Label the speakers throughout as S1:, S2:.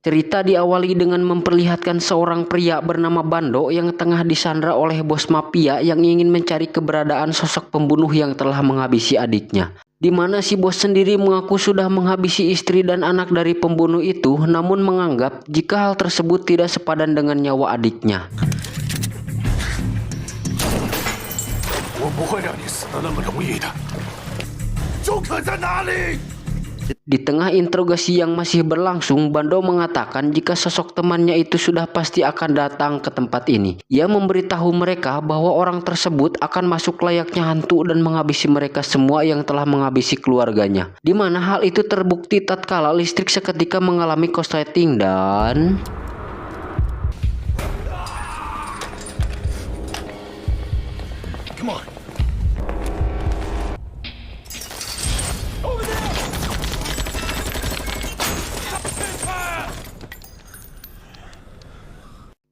S1: Cerita diawali dengan memperlihatkan seorang pria bernama Bando yang tengah disandra oleh bos mafia yang ingin mencari keberadaan sosok pembunuh yang telah menghabisi adiknya. Di mana si bos sendiri mengaku sudah menghabisi istri dan anak dari pembunuh itu, namun menganggap jika hal tersebut tidak sepadan dengan nyawa adiknya. Di tengah interogasi yang masih berlangsung, Bando mengatakan jika sosok temannya itu sudah pasti akan datang ke tempat ini. Ia memberitahu mereka bahwa orang tersebut akan masuk layaknya hantu dan menghabisi mereka semua yang telah menghabisi keluarganya. Di mana hal itu terbukti tatkala listrik seketika mengalami korsleting dan...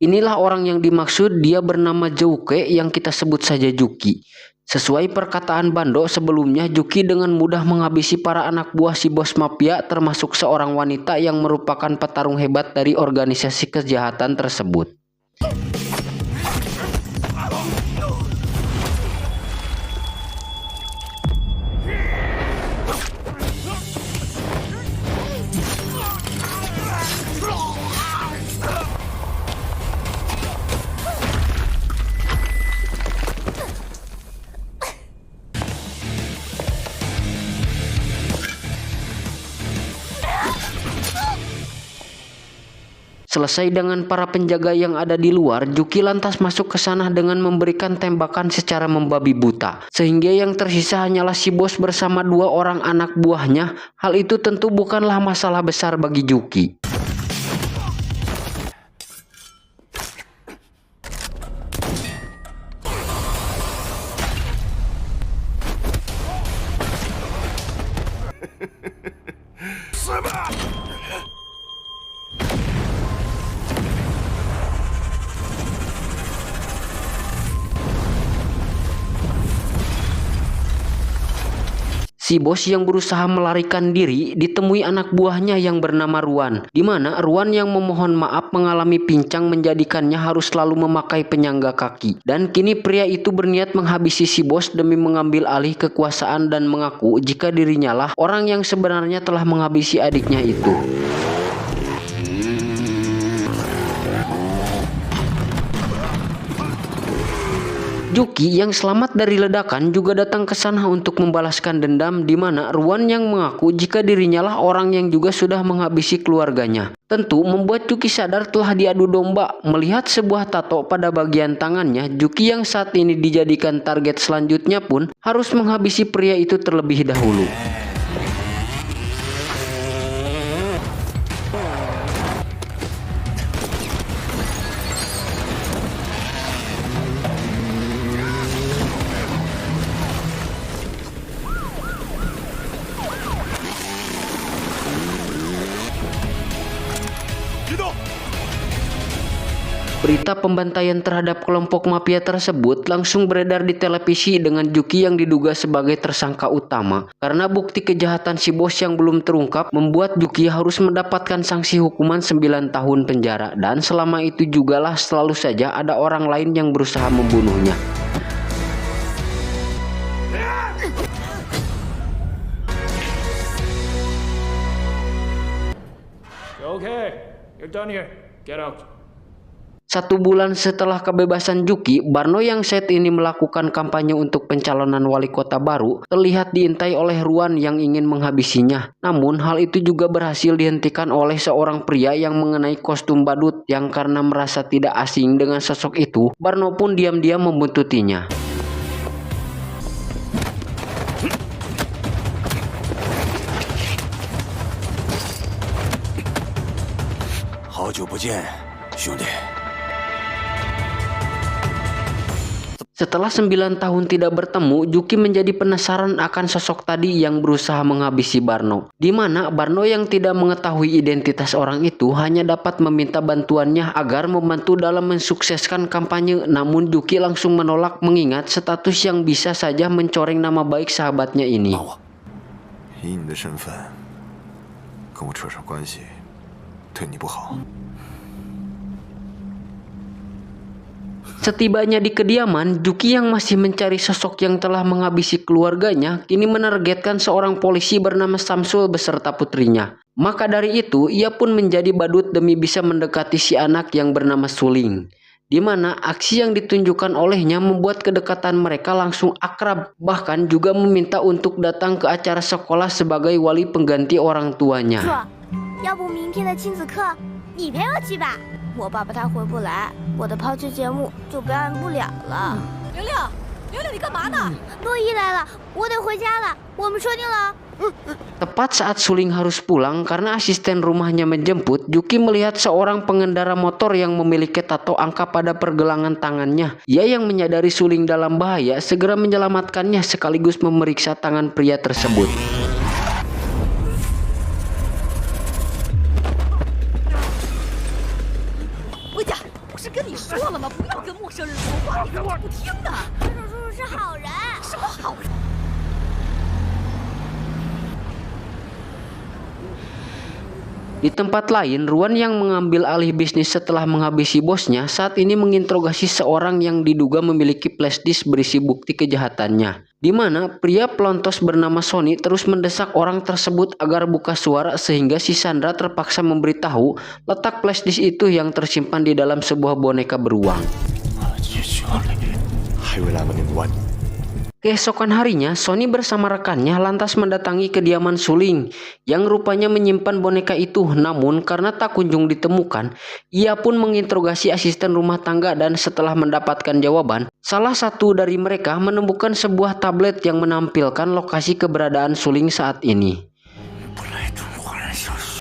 S1: Inilah orang yang dimaksud, dia bernama Jouke yang kita sebut saja Juki. Sesuai perkataan Bando sebelumnya, Juki dengan mudah menghabisi para anak buah si bos mafia termasuk seorang wanita yang merupakan petarung hebat dari organisasi kejahatan tersebut. Selesai dengan para penjaga yang ada di luar, Juki lantas masuk ke sana dengan memberikan tembakan secara membabi buta. Sehingga yang tersisa hanyalah si bos bersama dua orang anak buahnya. Hal itu tentu bukanlah masalah besar bagi Juki. Si bos yang berusaha melarikan diri ditemui anak buahnya yang bernama Ruan, di mana Ruan yang memohon maaf mengalami pincang menjadikannya harus selalu memakai penyangga kaki. Dan kini pria itu berniat menghabisi si bos demi mengambil alih kekuasaan dan mengaku jika dirinya lah orang yang sebenarnya telah menghabisi adiknya itu. Juki yang selamat dari ledakan juga datang ke sana untuk membalaskan dendam, di mana Ruan yang mengaku jika dirinya lah orang yang juga sudah menghabisi keluarganya. Tentu membuat Juki sadar telah diadu domba. Melihat sebuah tato pada bagian tangannya, Juki yang saat ini dijadikan target selanjutnya pun harus menghabisi pria itu terlebih dahulu. Berita pembantaian terhadap kelompok mafia tersebut langsung beredar di televisi dengan Juki yang diduga sebagai tersangka utama. Karena bukti kejahatan si bos yang belum terungkap membuat Juki harus mendapatkan sanksi hukuman 9 tahun penjara. Dan selama itu jugalah selalu saja ada orang lain yang berusaha membunuhnya.
S2: Okay, you're done here. Get out.
S1: 1 bulan setelah kebebasan Juki, Barno yang saat ini melakukan kampanye untuk pencalonan wali kota baru terlihat diintai oleh Ruan yang ingin menghabisinya. Namun hal itu juga berhasil dihentikan oleh seorang pria yang mengenai kostum badut yang karena merasa tidak asing dengan sosok itu, Barno pun diam-diam membuntutinya. Setelah 9 tahun tidak bertemu, Juki menjadi penasaran akan sosok tadi yang berusaha menghabisi Barno. Di mana Barno yang tidak mengetahui identitas orang itu hanya dapat meminta bantuannya agar membantu dalam mensukseskan kampanye. Namun Juki langsung menolak mengingat status yang bisa saja mencoreng nama baik sahabatnya ini.
S3: 以你的身份跟我扯上关系，对你不好。
S1: Setibanya di kediaman, Juki yang masih mencari sosok yang telah menghabisi keluarganya kini menargetkan seorang polisi bernama Samsul beserta putrinya. Maka dari itu, ia pun menjadi badut demi bisa mendekati si anak yang bernama Suling. Di mana aksi yang ditunjukkan olehnya membuat kedekatan mereka langsung akrab, bahkan juga meminta untuk datang ke acara sekolah sebagai wali pengganti orang tuanya.
S4: 要不明天的亲子课你陪我去吧。我爸爸他回不来，我的抛弃节目就表演不了了。玲玲，玲玲，你干嘛呢？洛伊来了，我得回家了。我们说定了。
S1: Tepat saat Suling harus pulang karena asisten rumahnya menjemput, Juki melihat seorang pengendara motor yang memiliki tato angka pada pergelangan tangannya. Ia yang menyadari Suling dalam bahaya segera menyelamatkannya sekaligus memeriksa tangan pria tersebut. Di tempat lain, Ruan yang mengambil alih bisnis setelah menghabisi bosnya saat ini menginterogasi seorang yang diduga memiliki flash disk berisi bukti kejahatannya. Di mana pria pelontos bernama Sony terus mendesak orang tersebut agar buka suara sehingga si Sandra terpaksa memberitahu letak flash disk itu yang tersimpan di dalam sebuah boneka beruang. Keesokan harinya, Sony bersama rekannya lantas mendatangi kediaman Suling yang rupanya menyimpan boneka itu. Namun karena tak kunjung ditemukan, ia pun menginterogasi asisten rumah tangga dan setelah mendapatkan jawaban, salah satu dari mereka menemukan sebuah tablet yang menampilkan lokasi keberadaan Suling saat ini.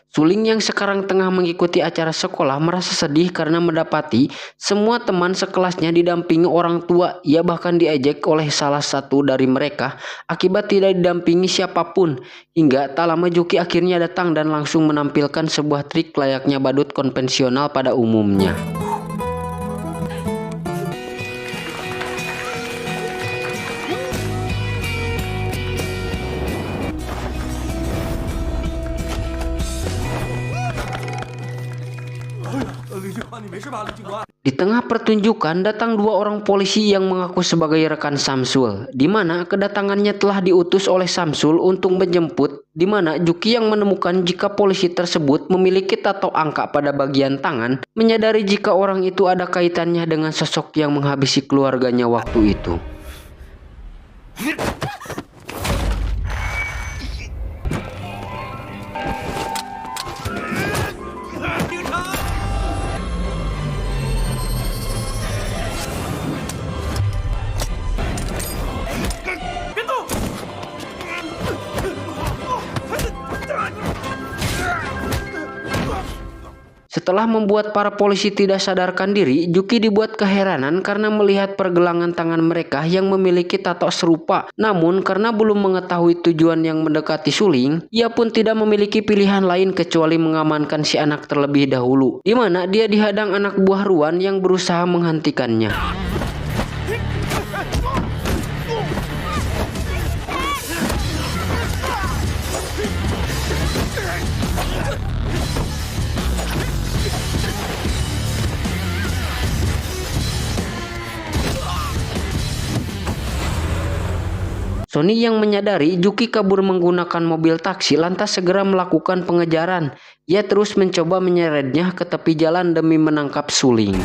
S1: Suling yang sekarang tengah mengikuti acara sekolah merasa sedih karena mendapati semua teman sekelasnya didampingi orang tua. Ia bahkan diejek oleh salah satu dari mereka akibat tidak didampingi siapapun. Hingga tak lama Juki akhirnya datang dan langsung menampilkan sebuah trik layaknya badut konvensional pada umumnya. Di tengah pertunjukan datang dua orang polisi yang mengaku sebagai rekan Samsul, di mana kedatangannya telah diutus oleh Samsul untuk menjemput, di mana Juki yang menemukan jika polisi tersebut memiliki tato angka pada bagian tangan, menyadari jika orang itu ada kaitannya dengan sosok yang menghabisi keluarganya waktu itu. Setelah membuat para polisi tidak sadarkan diri, Juki dibuat keheranan karena melihat pergelangan tangan mereka yang memiliki tato serupa. Namun karena belum mengetahui tujuan yang mendekati Suling, ia pun tidak memiliki pilihan lain kecuali mengamankan si anak terlebih dahulu, di mana dia dihadang anak buah Ruan yang berusaha menghentikannya. Sony yang menyadari Juki kabur menggunakan mobil taksi lantas segera melakukan pengejaran. Ia terus mencoba menyeretnya ke tepi jalan demi menangkap Suling.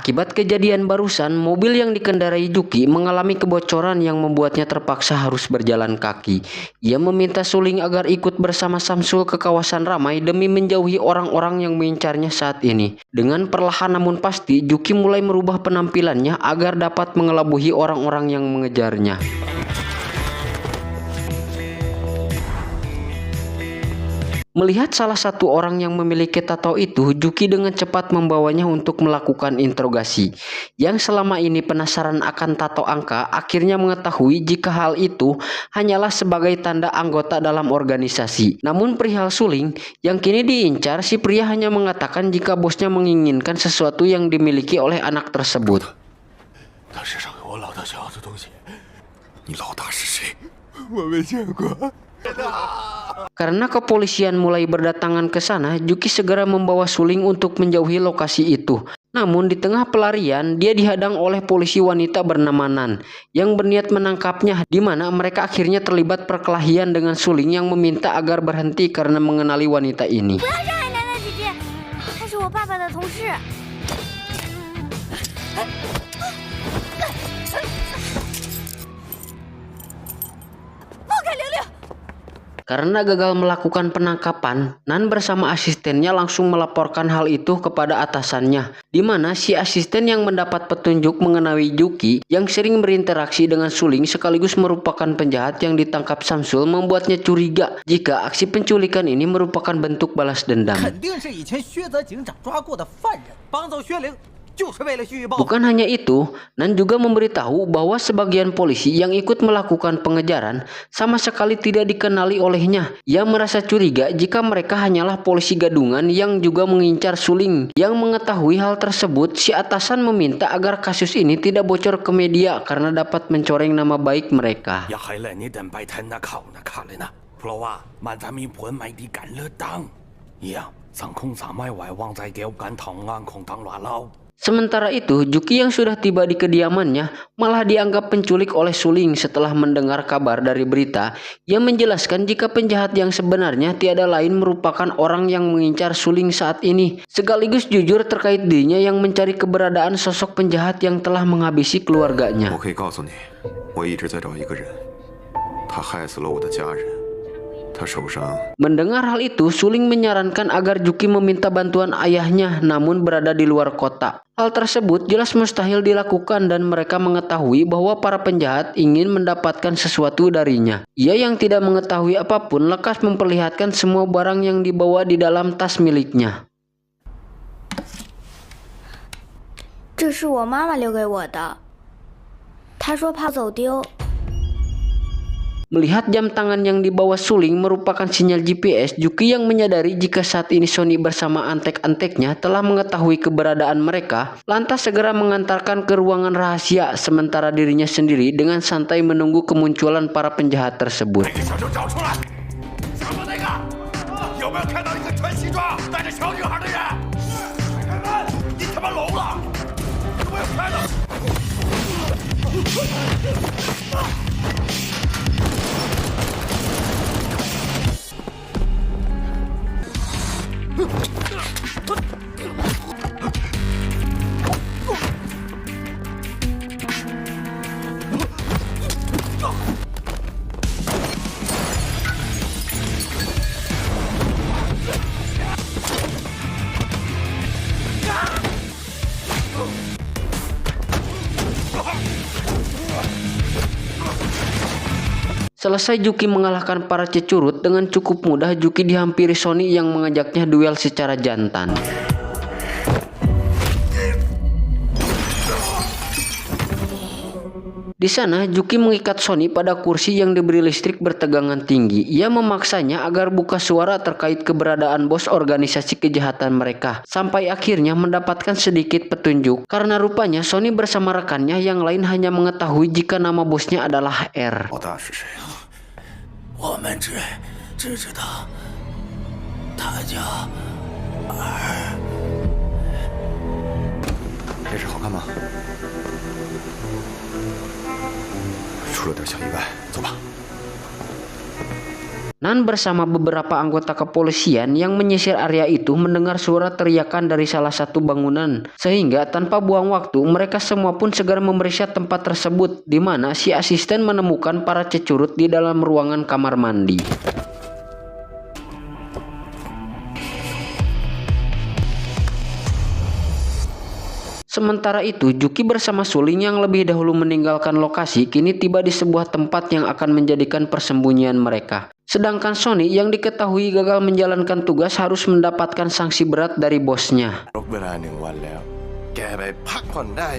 S1: Akibat kejadian barusan, mobil yang dikendarai Juki mengalami kebocoran yang membuatnya terpaksa harus berjalan kaki. Ia meminta Suling agar ikut bersama Samsul ke kawasan ramai demi menjauhi orang-orang yang mengincarnya saat ini. Dengan perlahan namun pasti, Juki mulai merubah penampilannya agar dapat mengelabuhi orang-orang yang mengejarnya. Melihat salah satu orang yang memiliki tato itu, Juki dengan cepat membawanya untuk melakukan interogasi. Yang selama ini penasaran akan tato angka, akhirnya mengetahui jika hal itu hanyalah sebagai tanda anggota dalam organisasi. Namun perihal suling, yang kini diincar, si pria hanya mengatakan jika bosnya menginginkan sesuatu yang dimiliki oleh anak tersebut. Karena kepolisian mulai berdatangan ke sana, Juki segera membawa suling untuk menjauhi lokasi itu. Namun di tengah pelarian, dia dihadang oleh polisi wanita bernama Nan yang berniat menangkapnya, di mana mereka akhirnya terlibat perkelahian dengan suling yang meminta agar berhenti karena mengenali wanita ini. Karena gagal melakukan penangkapan, Nan bersama asistennya langsung melaporkan hal itu kepada atasannya, di mana si asisten yang mendapat petunjuk mengenai Juki yang sering berinteraksi dengan suling sekaligus merupakan penjahat yang ditangkap Samsul membuatnya curiga jika aksi penculikan ini merupakan bentuk balas dendam. Bukan hanya itu, Nan juga memberitahu bahwa sebagian polisi yang ikut melakukan pengejaran sama sekali tidak dikenali olehnya. Ia merasa curiga jika mereka hanyalah polisi gadungan yang juga mengincar suling. Yang mengetahui hal tersebut, si atasan meminta agar kasus ini tidak bocor ke media karena dapat mencoreng nama baik mereka. Sementara itu, Juki yang sudah tiba di kediamannya malah dianggap penculik oleh suling setelah mendengar kabar dari berita. Ia menjelaskan jika penjahat yang sebenarnya tiada lain merupakan orang yang mengincar suling saat ini. Sekaligus jujur terkait dirinya yang mencari keberadaan sosok penjahat yang telah menghabisi keluarganya. Mendengar hal itu, suling menyarankan agar Juki meminta bantuan ayahnya namun berada di luar kota. Hal tersebut jelas mustahil dilakukan dan mereka mengetahui bahwa para penjahat ingin mendapatkan sesuatu darinya. Ia yang tidak mengetahui apapun lekas memperlihatkan semua barang yang dibawa di dalam tas miliknya.
S4: 这是我妈妈留给我的，她说怕走丢。
S1: Melihat jam tangan yang dibawa suling merupakan sinyal GPS, Juki yang menyadari jika saat ini Sony bersama antek-anteknya telah mengetahui keberadaan mereka, lantas segera mengantarkan ke ruangan rahasia, sementara dirinya sendiri dengan santai menunggu kemunculan para penjahat tersebut. Selesai Juki mengalahkan para cecurut, dengan cukup mudah Juki dihampiri Sony yang mengajaknya duel secara jantan. Di sana Juki mengikat Sony pada kursi yang diberi listrik bertegangan tinggi. Ia memaksanya agar buka suara terkait keberadaan bos organisasi kejahatan mereka, sampai akhirnya mendapatkan sedikit petunjuk karena rupanya Sony bersama rekannya yang lain hanya mengetahui jika nama bosnya adalah R. Nan bersama beberapa anggota kepolisian yang menyisir area itu mendengar suara teriakan dari salah satu bangunan, sehingga tanpa buang waktu mereka semua pun segera memeriksa tempat tersebut, di mana si asisten menemukan para cecurut di dalam ruangan kamar mandi. Sementara itu, Juki bersama suling yang lebih dahulu meninggalkan lokasi kini tiba di sebuah tempat yang akan menjadikan persembunyian mereka. Sedangkan Sony yang diketahui gagal menjalankan tugas harus mendapatkan sanksi berat dari bosnya.
S3: ครบเวลา1 วันแล้ว แกไปพักผ่อนได้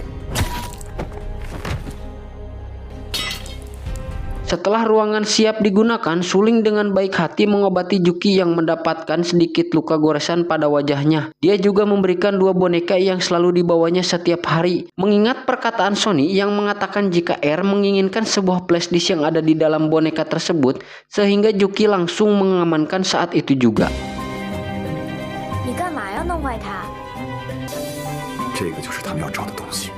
S1: Setelah ruangan siap digunakan, Suling dengan baik hati mengobati Juki yang mendapatkan sedikit luka goresan pada wajahnya. Dia juga memberikan 2 boneka yang selalu dibawanya setiap hari. Mengingat perkataan Sony yang mengatakan jika R menginginkan sebuah flash disk yang ada di dalam boneka tersebut, sehingga Juki langsung mengamankan saat itu juga.
S4: 你干嘛要弄坏它？
S3: 这个就是他们要找的东西。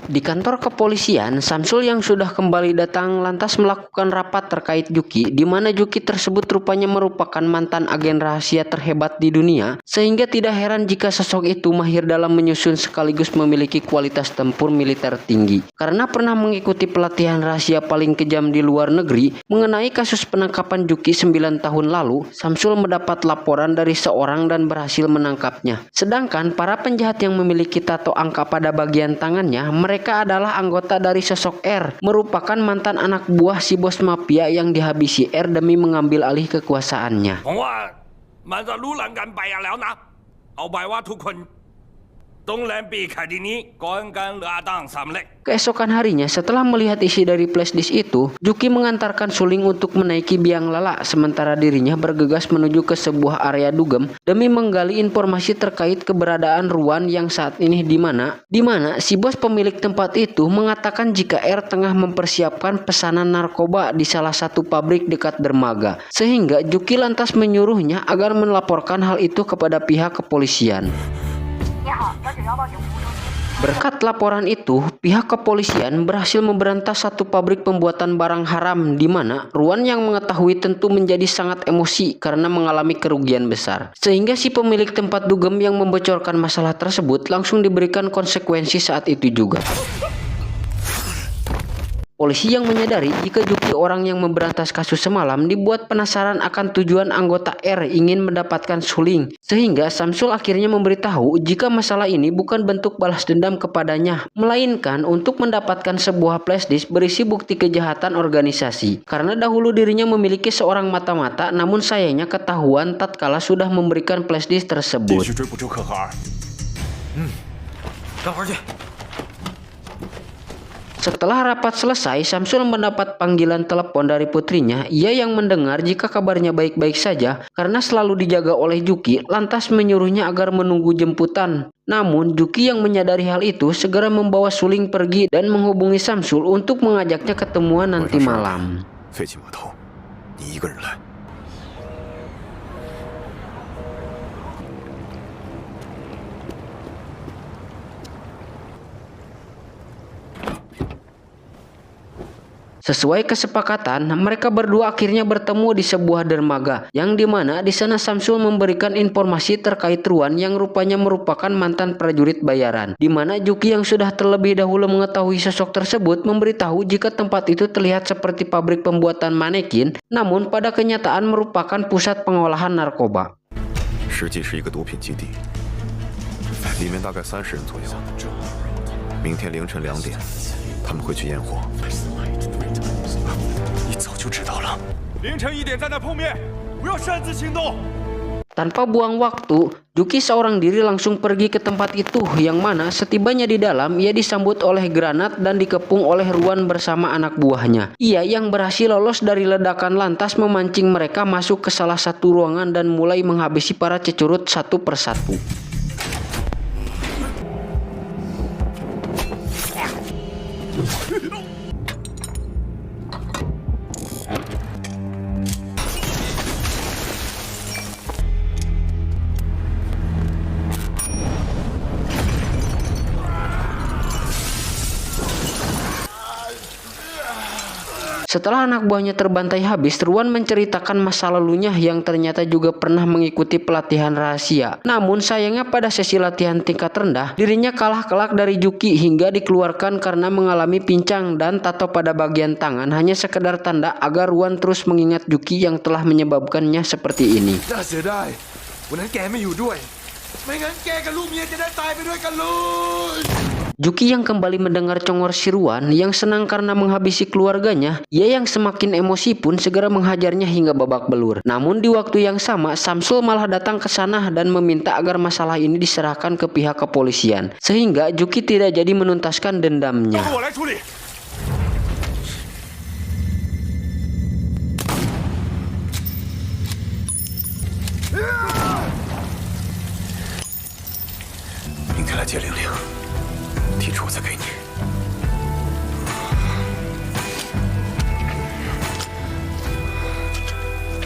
S1: Di kantor kepolisian, Samsul yang sudah kembali datang lantas melakukan rapat terkait Juki, di mana Juki tersebut rupanya merupakan mantan agen rahasia terhebat di dunia, sehingga tidak heran jika sosok itu mahir dalam menyusun sekaligus memiliki kualitas tempur militer tinggi. Karena pernah mengikuti pelatihan rahasia paling kejam di luar negeri mengenai kasus penangkapan Juki 9 tahun lalu, Samsul mendapat laporan dari seorang dan berhasil menangkapnya. Sedangkan para penjahat yang memiliki tato angka pada bagian tangannya, mereka adalah anggota dari sosok R, merupakan mantan anak buah si bos mafia yang dihabisi R demi mengambil alih kekuasaannya.
S2: ผมว่ามันจะรู้หลังกันไปแล้วนะ เอาไปว่าทุกคนต้องแลนปีคดีนี้ก่อนการเลือกตั้งสำเร็จ
S1: Keesokan harinya, setelah melihat isi dari flashdisk itu, Juki mengantarkan Suling untuk menaiki biang lala, sementara dirinya bergegas menuju ke sebuah area dugem demi menggali informasi terkait keberadaan Ruan yang saat ini di mana si bos pemilik tempat itu mengatakan jika R tengah mempersiapkan pesanan narkoba di salah satu pabrik dekat dermaga, sehingga Juki lantas menyuruhnya agar melaporkan hal itu kepada pihak kepolisian. Berkat laporan itu, pihak kepolisian berhasil memberantas satu pabrik pembuatan barang haram di mana Ruan yang mengetahui tentu menjadi sangat emosi karena mengalami kerugian besar. Sehingga si pemilik tempat dugem yang membocorkan masalah tersebut langsung diberikan konsekuensi saat itu juga. Polisi yang menyadari jika Juki orang yang memberantas kasus semalam dibuat penasaran akan tujuan anggota R ingin mendapatkan Suling, sehingga Samsul akhirnya memberitahu jika masalah ini bukan bentuk balas dendam kepadanya, melainkan untuk mendapatkan sebuah flashdisk berisi bukti kejahatan organisasi. Karena dahulu dirinya memiliki seorang mata-mata, namun sayangnya ketahuan tatkala sudah memberikan flashdisk tersebut.
S3: 追捕周可和儿。干活去。
S1: Setelah rapat selesai, Samsul mendapat panggilan telepon dari putrinya. Ia yang mendengar jika kabarnya baik-baik saja karena selalu dijaga oleh Juki, lantas menyuruhnya agar menunggu jemputan. Namun Juki yang menyadari hal itu segera membawa Suling pergi dan menghubungi Samsul untuk mengajaknya ketemuan nanti malam.
S3: 废弃码头，你一个人来。
S1: Sesuai kesepakatan, mereka berdua akhirnya bertemu di sebuah dermaga, yang dimana di sana Samsul memberikan informasi terkait Ruan yang rupanya merupakan mantan prajurit bayaran. Di mana Juki yang sudah terlebih dahulu mengetahui sosok tersebut memberitahu jika tempat itu terlihat seperti pabrik pembuatan manekin, namun pada kenyataan merupakan pusat pengolahan narkoba.
S3: 实际是一个毒品基地，里面大概30人左右。明天凌晨2点，他们会去验货。 你早就知道了。凌晨1点在那碰面，不要擅自行动。
S1: Tanpa buang waktu, Juki seorang diri langsung pergi ke tempat itu, yang mana setibanya di dalam ia disambut oleh granat dan dikepung oleh Ruan bersama anak buahnya. Ia yang berhasil lolos dari ledakan lantas memancing mereka masuk ke salah satu ruangan dan mulai menghabisi para cecurut satu persatu. Setelah anak buahnya terbantai habis, Ruan menceritakan masa lalunya yang ternyata juga pernah mengikuti pelatihan rahasia. Namun sayangnya pada sesi latihan tingkat rendah, dirinya kalah telak dari Juki hingga dikeluarkan karena mengalami pincang, dan tato pada bagian tangan hanya sekedar tanda agar Ruan terus mengingat Juki yang telah menyebabkannya seperti ini.
S3: น่าเสียดายวันนั้นแกไม่อยู่ด้วย ไม่งั้นแกกับลูกเมียจะได้ตายไปด้วยกันเลย
S1: Juki yang kembali mendengar congor si Ruan yang senang karena menghabisi keluarganya, ia yang semakin emosi pun segera menghajarnya hingga babak belur. Namun di waktu yang sama, Samsul malah datang ke sana dan meminta agar masalah ini diserahkan ke pihak kepolisian, sehingga Juki tidak jadi menuntaskan dendamnya.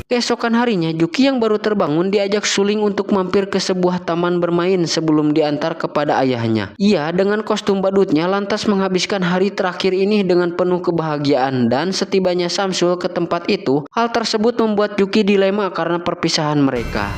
S1: Keesokan harinya, Juki yang baru terbangun diajak suling untuk mampir ke sebuah taman bermain sebelum diantar kepada ayahnya. Ia dengan kostum badutnya lantas menghabiskan hari terakhir ini dengan penuh kebahagiaan, dan setibanya Samsul ke tempat itu, hal tersebut membuat Juki dilema karena perpisahan mereka.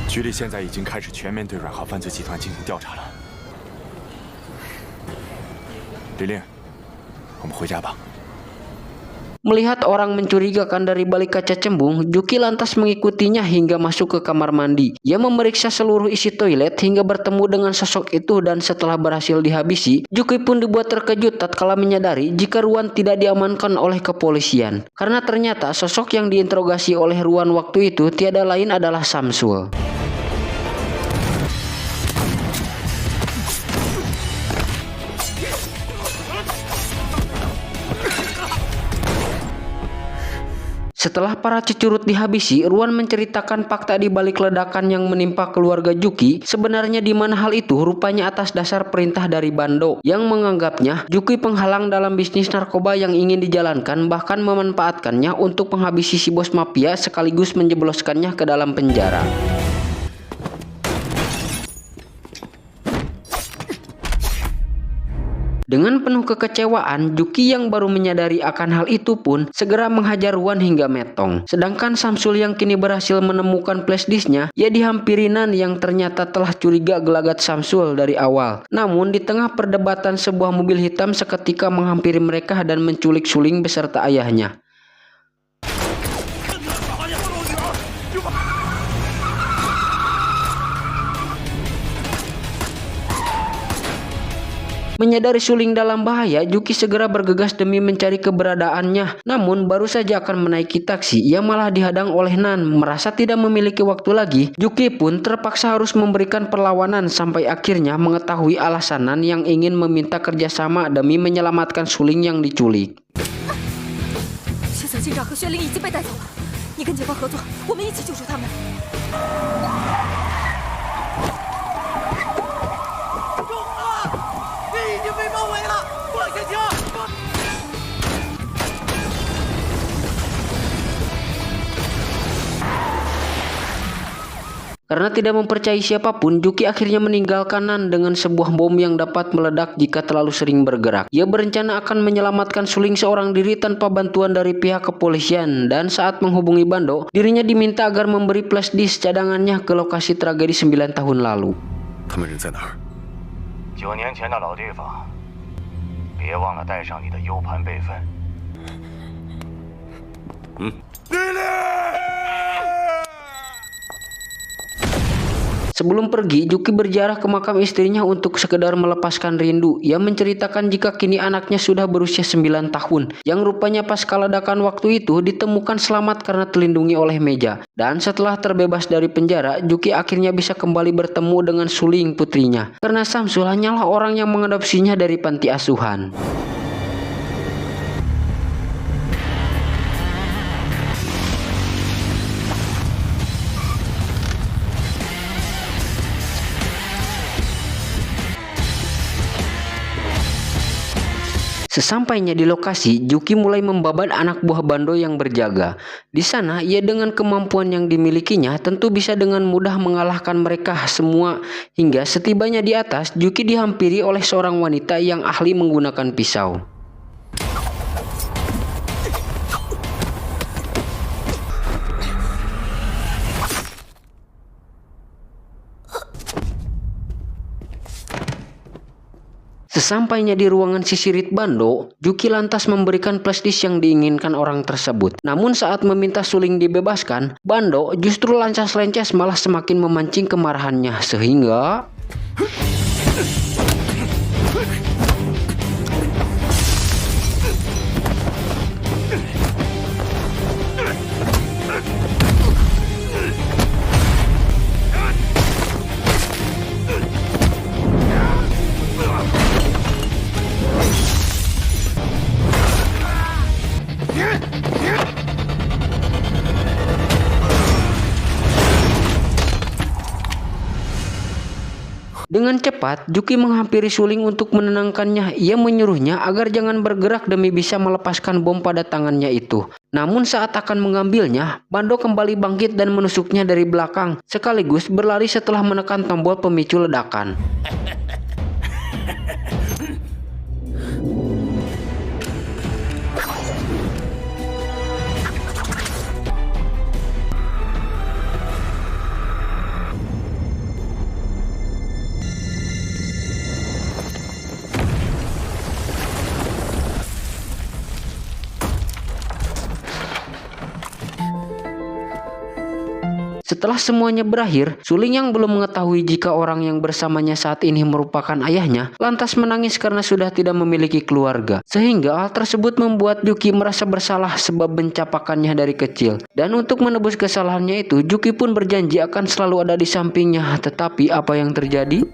S1: Melihat orang mencurigakan dari balik kaca cembung, Juki lantas mengikutinya hingga masuk ke kamar mandi. Ia memeriksa seluruh isi toilet hingga bertemu dengan sosok itu, dan setelah berhasil dihabisi, Juki pun dibuat terkejut tatkala menyadari jika Ruan tidak diamankan oleh kepolisian. Karena ternyata sosok yang diinterogasi oleh Ruan waktu itu tiada lain adalah Samsul. Setelah para cecurut dihabisi, Ruan menceritakan fakta di balik ledakan yang menimpa keluarga Juki. Sebenarnya di mana hal itu rupanya atas dasar perintah dari Bando yang menganggapnya Juki penghalang dalam bisnis narkoba yang ingin dijalankan, bahkan memanfaatkannya untuk menghabisi si bos mafia sekaligus menjebloskannya ke dalam penjara. Dengan penuh kekecewaan, Juki yang baru menyadari akan hal itu pun segera menghajar Ruan hingga metong. Sedangkan Samsul yang kini berhasil menemukan flashdisknya, ia dihampiri Nan yang ternyata telah curiga gelagat Samsul dari awal. Namun di tengah perdebatan, sebuah mobil hitam seketika menghampiri mereka dan menculik Suling beserta ayahnya. Menyadari Suling dalam bahaya, Juki segera bergegas demi mencari keberadaannya. Namun baru saja akan menaiki taksi, ia malah dihadang oleh Nan. Merasa tidak memiliki waktu lagi, Juki pun terpaksa harus memberikan perlawanan sampai akhirnya mengetahui alasan Nan yang ingin meminta kerjasama demi menyelamatkan Suling yang diculik. Karena tidak mempercayai siapapun, Juki akhirnya meninggalkan Nan dengan sebuah bom yang dapat meledak jika terlalu sering bergerak. Ia berencana akan menyelamatkan Suling seorang diri tanpa bantuan dari pihak kepolisian, dan saat menghubungi Bando, dirinya diminta agar memberi flash disk cadangannya ke lokasi tragedi 9 tahun lalu.
S5: 9年前的老地方，别忘了带上你的 U 盘备份。
S1: Sebelum pergi, Juki berziarah ke makam istrinya untuk sekedar melepaskan rindu. Ia menceritakan jika kini anaknya sudah berusia 9 tahun, yang rupanya pasca ledakan waktu itu ditemukan selamat karena terlindungi oleh meja. Dan setelah terbebas dari penjara, Juki akhirnya bisa kembali bertemu dengan Suling putrinya, karena Samsul hanyalah orang yang mengadopsinya dari panti asuhan. Sesampainya di lokasi, Juki mulai membabat anak buah Bando yang berjaga. Di sana, ia dengan kemampuan yang dimilikinya tentu bisa dengan mudah mengalahkan mereka semua. Hingga setibanya di atas, Juki dihampiri oleh seorang wanita yang ahli menggunakan pisau. Sesampainya di ruangan sisirit Bando, Juki lantas memberikan flashdisk yang diinginkan orang tersebut. Namun saat meminta Suling dibebaskan, Bando justru lancas-lencas malah semakin memancing kemarahannya, sehingga Dengan cepat, Juki menghampiri Suling untuk menenangkannya. Ia menyuruhnya agar jangan bergerak demi bisa melepaskan bom pada tangannya itu. Namun saat akan mengambilnya, Bando kembali bangkit dan menusuknya dari belakang, sekaligus berlari setelah menekan tombol pemicu ledakan. Setelah semuanya berakhir, Suling yang belum mengetahui jika orang yang bersamanya saat ini merupakan ayahnya, lantas menangis karena sudah tidak memiliki keluarga. Sehingga hal tersebut membuat Juki merasa bersalah sebab mencapakannya dari kecil. Dan untuk menebus kesalahannya itu, Juki pun berjanji akan selalu ada di sampingnya. Tetapi apa yang terjadi?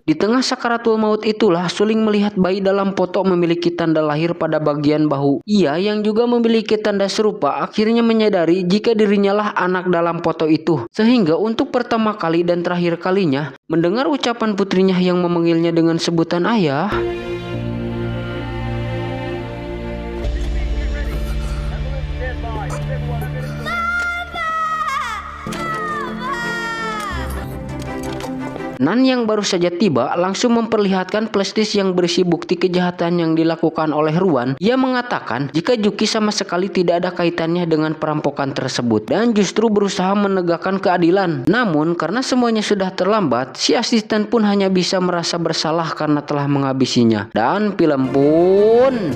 S1: Di tengah sakaratul maut itulah Suling melihat bayi dalam foto memiliki tanda lahir pada bagian bahu. Ia yang juga memiliki tanda serupa akhirnya menyadari jika dirinya lah anak dalam foto itu. Sehingga untuk pertama kali dan terakhir kalinya mendengar ucapan putrinya yang memanggilnya dengan sebutan ayah. Nan yang baru saja tiba langsung memperlihatkan flashdisk yang berisi bukti kejahatan yang dilakukan oleh Ruan. Ia mengatakan jika Juki sama sekali tidak ada kaitannya dengan perampokan tersebut dan justru berusaha menegakkan keadilan. Namun karena semuanya sudah terlambat, si asisten pun hanya bisa merasa bersalah karena telah menghabisinya. Dan film pun